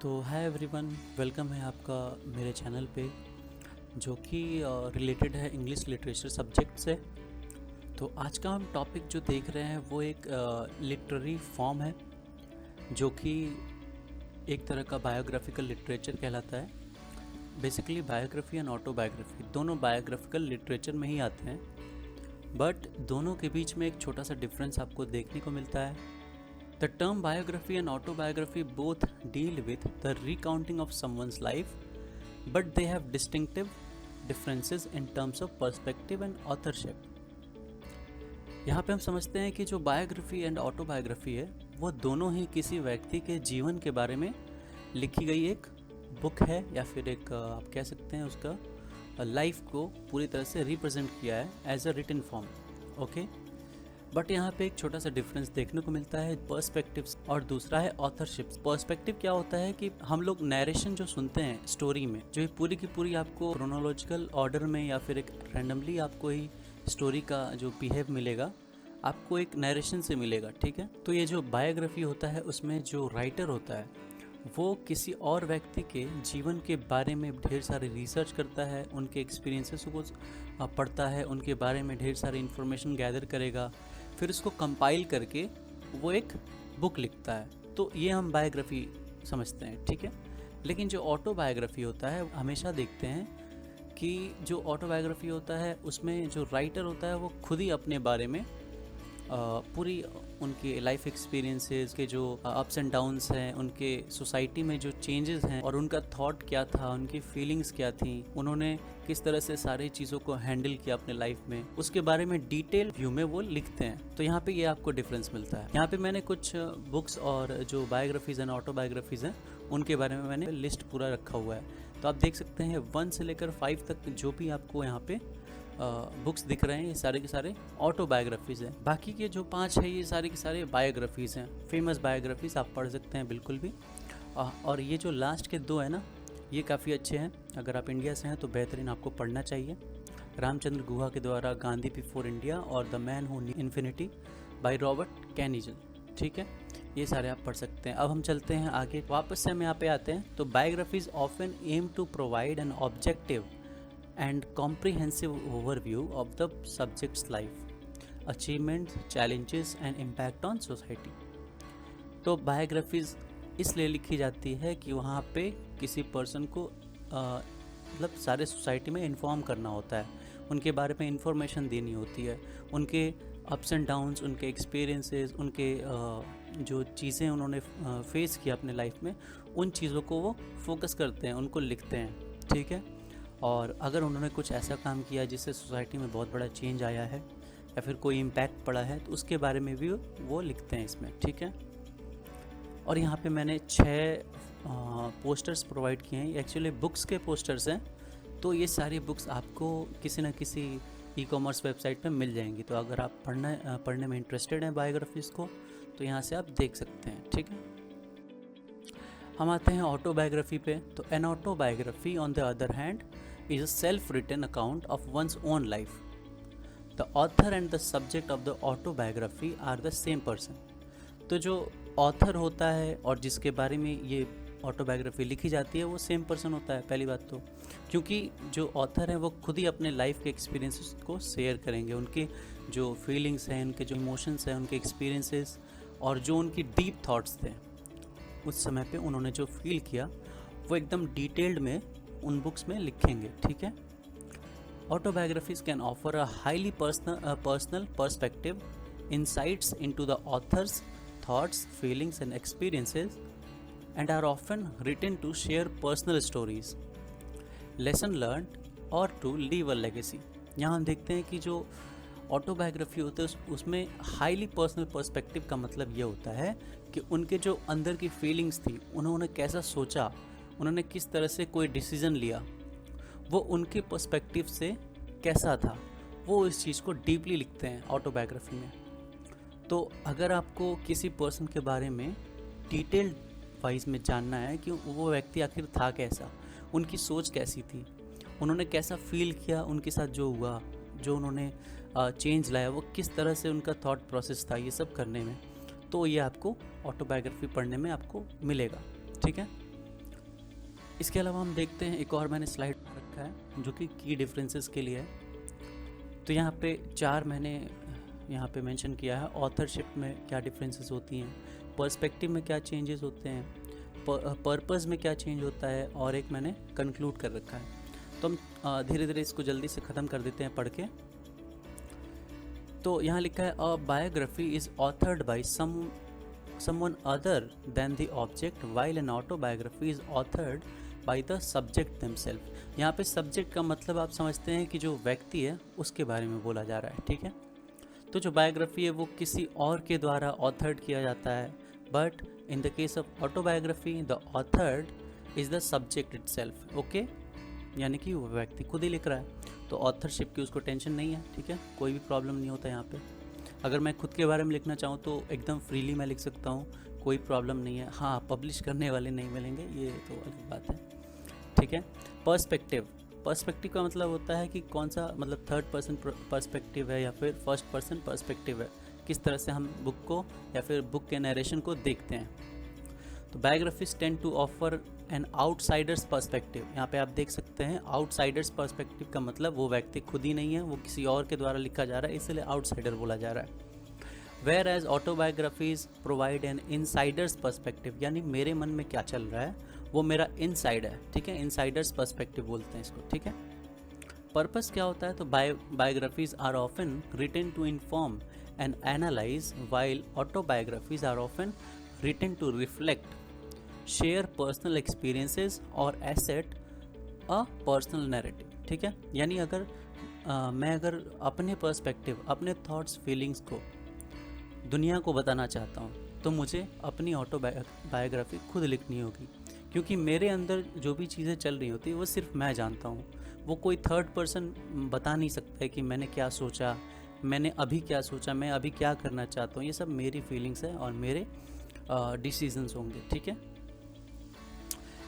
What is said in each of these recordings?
तो hi everyone, welcome है आपका मेरे चैनल पे जो कि रिलेटेड है इंग्लिश लिटरेचर सब्जेक्ट से। तो आज का हम टॉपिक जो देख रहे हैं वो एक लिटरेरी फॉर्म है जो कि एक तरह का बायोग्राफिकल लिटरेचर कहलाता है। बेसिकली बायोग्राफी एंड ऑटोबायोग्राफी दोनों बायोग्राफिकल लिटरेचर में ही आते हैं, बट दोनों के बीच में एक छोटा सा डिफरेंस आपको देखने को मिलता है। The term biography and autobiography both deal with the recounting of someone's life, but they have distinctive differences in terms of perspective and authorship. यहाँ पे हम समझते हैं कि जो बायोग्राफी एंड ऑटोबायोग्राफी है वो दोनों ही किसी व्यक्ति के जीवन के बारे में लिखी गई एक बुक है, या फिर एक आप कह सकते हैं उसका लाइफ को पूरी तरह से रिप्रेजेंट किया है as a written form. Okay, but यहाँ पे एक छोटा सा डिफरेंस देखने को मिलता है, पर्सपेक्टिव्स और दूसरा है ऑथरशिप। पर्सपेक्टिव क्या होता है कि हम लोग नरेशन जो सुनते हैं स्टोरी में, जो पूरी की पूरी आपको क्रोनोलॉजिकल ऑर्डर में या फिर एक रैंडमली आपको ही स्टोरी का जो बिहेव मिलेगा आपको एक नरेशन से मिलेगा, ठीक है। तो ये जो बायोग्राफी होता है उसमें जो राइटर होता है वो किसी और व्यक्ति के जीवन के बारे में ढेर सारी रिसर्च करता है, उनके एक्सपीरियंसेस को पढ़ता है, उनके बारे में ढेर सारी इन्फॉर्मेशन गैदर करेगा, फिर उसको कंपाइल करके वो एक बुक लिखता है। तो ये हम बायोग्राफी समझते हैं, ठीक है। लेकिन जो ऑटोबायोग्राफी होता है हमेशा देखते हैं कि जो ऑटोबायोग्राफी होता है उसमें जो राइटर होता है वो खुद ही अपने बारे में पूरी उनके लाइफ एक्सपीरियंसेस के जो अप्स एंड डाउन्स हैं, उनके सोसाइटी में जो चेंजेस हैं और उनका थॉट क्या था, उनकी फीलिंग्स क्या थी, उन्होंने किस तरह से सारी चीज़ों को हैंडल किया अपने लाइफ में, उसके बारे में डिटेल व्यू में वो लिखते हैं। तो यहाँ पे ये आपको डिफरेंस मिलता है। यहाँ पे मैंने कुछ बुक्स और जो बायोग्राफीज़ एंड ऑटोबायोग्राफीज़ हैं उनके बारे में मैंने लिस्ट पूरा रखा हुआ है। तो आप देख सकते हैं 1 से लेकर 5 तक जो भी आपको यहाँ पे बुक्स दिख रहे हैं ये सारे के सारे ऑटोबायोग्राफीज़ हैं। बाकी के जो 5 है ये सारे के सारे बायोग्राफीज़ हैं, फेमस बायोग्राफीज़ आप पढ़ सकते हैं बिल्कुल भी। और ये जो लास्ट के 2 हैं ना, ये काफ़ी अच्छे हैं। अगर आप इंडिया से हैं तो बेहतरीन आपको पढ़ना चाहिए। रामचंद्र गुहा के द्वारा गांधी बिफोर इंडिया और the man who knew infinity by Robert Kanigel, ठीक है। ये सारे आप पढ़ सकते हैं। अब हम चलते हैं आगे, वापस से हम यहाँ पे आते हैं। तो biographies often aim to provide an objective and comprehensive overview of the subject's life, achievements, challenges and impact on society। तो बायोग्राफीज इसलिए लिखी जाती है कि वहाँ पे किसी पर्सन को मतलब सारे सोसाइटी में इन्फॉर्म करना होता है, उनके बारे में इंफॉर्मेशन देनी होती है, उनके अप्स एंड डाउन्स, उनके एक्सपीरियंसेस, उनके जो चीज़ें उन्होंने फेस किया अपने लाइफ में, उन चीज़ों को वो फोकस करते हैं, उनको लिखते हैं, ठीक है। और अगर उन्होंने कुछ ऐसा काम किया जिससे सोसाइटी में बहुत बड़ा चेंज आया है या फिर कोई इम्पैक्ट पड़ा है तो उसके बारे में भी वो लिखते हैं इसमें, ठीक है। और यहाँ पे मैंने 6 पोस्टर्स प्रोवाइड किए हैं। एक्चुअली बुक्स के पोस्टर्स हैं, तो ये सारी बुक्स आपको किसी न किसी ई-कॉमर्स वेबसाइट पे मिल जाएंगी। तो अगर आप पढ़ने में इंटरेस्टेड हैं बायोग्राफीज़ को तो यहाँ से आप देख सकते हैं, ठीक है। हम आते हैं ऑटोबायोग्राफी पे। तो an autobiography on the other hand is a self-written account of one's own life. The author and the subject of the autobiography are the same person. तो जो ऑथर होता है और जिसके बारे में ये ऑटोबायोग्राफी लिखी जाती है वो सेम पर्सन होता है, पहली बात तो, क्योंकि जो ऑथर है वो खुद ही अपने लाइफ के एक्सपीरियंसेस को शेयर करेंगे, उनके जो फीलिंग्स हैं, उनके जो इमोशंस हैं, उनके एक्सपीरियंसेस और जो उनकी डीप थॉट्स थे उस समय पे उन्होंने जो फील किया वो एकदम डिटेल्ड में उन बुक्स में लिखेंगे, ठीक है। Autobiographies can offer a highly personal perspective, insights into the author's thoughts, feelings and experiences and are often written to share personal stories, lesson learned or to leave a legacy। यहाँ हम देखते हैं कि जो ऑटोबायोग्राफी होता है उसमें highly personal perspective का मतलब ये होता है कि उनके जो अंदर की फीलिंग्स थी, उन्होंने कैसा सोचा, उन्होंने किस तरह से कोई डिसीज़न लिया, वो उनके पर्सपेक्टिव से कैसा था, वो इस चीज़ को डीपली लिखते हैं ऑटोबायोग्राफी में। तो अगर आपको किसी पर्सन के बारे में डिटेल वाइज में जानना है कि वो व्यक्ति आखिर था कैसा, उनकी सोच कैसी थी, उन्होंने कैसा फील किया, उनके साथ जो हुआ, जो उन्होंने चेंज लाया, वो किस तरह से उनका थॉट प्रोसेस था, ये सब करने में, तो ये आपको ऑटोबायोग्राफी पढ़ने में आपको मिलेगा, ठीक है। इसके अलावा हम देखते हैं, एक और मैंने स्लाइड रखा है जो कि की डिफरेंसेस के लिए है। तो यहाँ पे 4 मैंने यहाँ पे मेंशन किया है। ऑथरशिप में क्या डिफरेंसेस होती हैं, पर्सपेक्टिव में क्या चेंजेस होते हैं, पर्पस में क्या चेंज होता है, और एक मैंने कंक्लूड कर रखा है। तो हम धीरे धीरे इसको जल्दी से ख़त्म कर देते हैं पढ़ के। तो यहाँ लिखा है अ biography is authored bye someone other than the object, while an autobiography is authored by the subject themselves। यहाँ पे सब्जेक्ट का मतलब आप समझते हैं कि जो व्यक्ति है उसके बारे में बोला जा रहा है, ठीक है। तो जो बायोग्राफी है वो किसी और के द्वारा ऑथर्ड किया जाता है, but in the case of autobiography the authored is the subject itself, okay, यानी कि वो व्यक्ति खुद ही लिख रहा है। तो ऑथरशिप की उसको टेंशन नहीं है, ठीक है, कोई भी प्रॉब्लम नहीं होता यहाँ पे। अगर मैं खुद के बारे में लिखना चाहूँ तो एकदम फ्रीली मैं लिख सकता हूँ, कोई प्रॉब्लम नहीं है। हाँ, पब्लिश करने वाले नहीं मिलेंगे, ये तो अलग बात है, ठीक है। पर्सपेक्टिव का मतलब होता है कि कौन सा, मतलब थर्ड पर्सन पर्सपेक्टिव है या फिर फर्स्ट पर्सन पर्सपेक्टिव है, किस तरह से हम बुक को या फिर बुक के नरेशन को देखते हैं। तो biographies tend to offer an outsider's perspective. यहाँ पे आप देख सकते हैं आउटसाइडर्स पर्सपेक्टिव का मतलब वो व्यक्ति खुद ही नहीं है, वो किसी और के द्वारा लिखा जा रहा है, इसलिए आउटसाइडर बोला जा रहा है। Whereas autobiographies provide an insider's perspective, यानी मेरे मन में क्या चल रहा है वो मेरा इनसाइड है, ठीक है, इनसाइडर्स पर्सपेक्टिव बोलते हैं इसको, ठीक है। पर्पस क्या होता है, तो biographies are often written to inform and analyse, while autobiographies are often written to reflect, share personal experiences और एसेट अ पर्सनल नैरेटिव, ठीक है। यानी अगर मैं अगर अपने पर्सपेक्टिव, अपने थॉट्स, फीलिंग्स को दुनिया को बताना चाहता हूँ तो मुझे अपनी ऑटोबायोग्राफी खुद लिखनी होगी, क्योंकि मेरे अंदर जो भी चीज़ें चल रही होती है वो सिर्फ मैं जानता हूँ, वो कोई थर्ड पर्सन बता नहीं सकता है कि मैंने क्या सोचा, मैंने अभी क्या सोचा, मैं अभी क्या करना चाहता हूँ। ये सब मेरी फीलिंग्स है और मेरे डिसीजंस होंगे, ठीक है।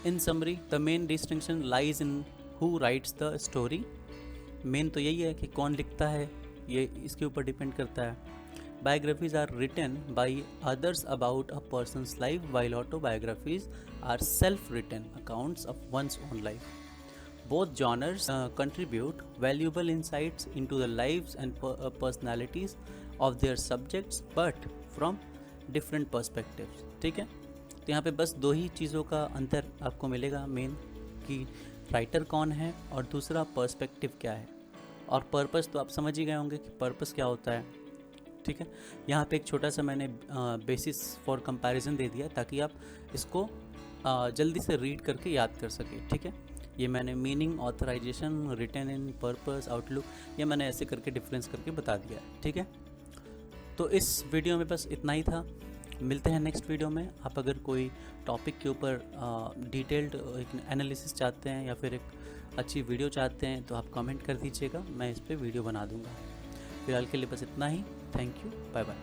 इन summary the main distinction lies in who rights the story. Main तो यही है कि कौन लिखता है, ये इसके ऊपर डिपेंड करता है। Biographies are written by others about a person's life, while autobiographies are self written accounts of one's own life. Both genres contribute valuable insights into the lives and personalities of their subjects, but from different perspectives, ठीक है। तो यहाँ पे बस 2 ही चीज़ों का अंतर आपको मिलेगा मेन, कि राइटर कौन है और दूसरा पर्सपेक्टिव क्या है। और पर्पस तो आप समझ ही गए होंगे कि पर्पस क्या होता है, ठीक है। यहाँ पे एक छोटा सा मैंने बेसिस फॉर कंपैरिजन दे दिया ताकि आप इसको जल्दी से रीड करके याद कर सकें, ठीक है। ये मैंने meaning, authorisation, written in, purpose, outlook, ये मैंने ऐसे करके डिफरेंस करके बता दिया है, ठीक है। तो इस वीडियो में बस इतना ही था, मिलते हैं नेक्स्ट वीडियो में। आप अगर कोई टॉपिक के ऊपर डिटेल्ड एक एनालिसिस चाहते हैं या फिर एक अच्छी वीडियो चाहते हैं तो आप कमेंट कर दीजिएगा, मैं इस पर वीडियो बना दूंगा। फिलहाल के लिए बस इतना ही। Thank you, bye bye.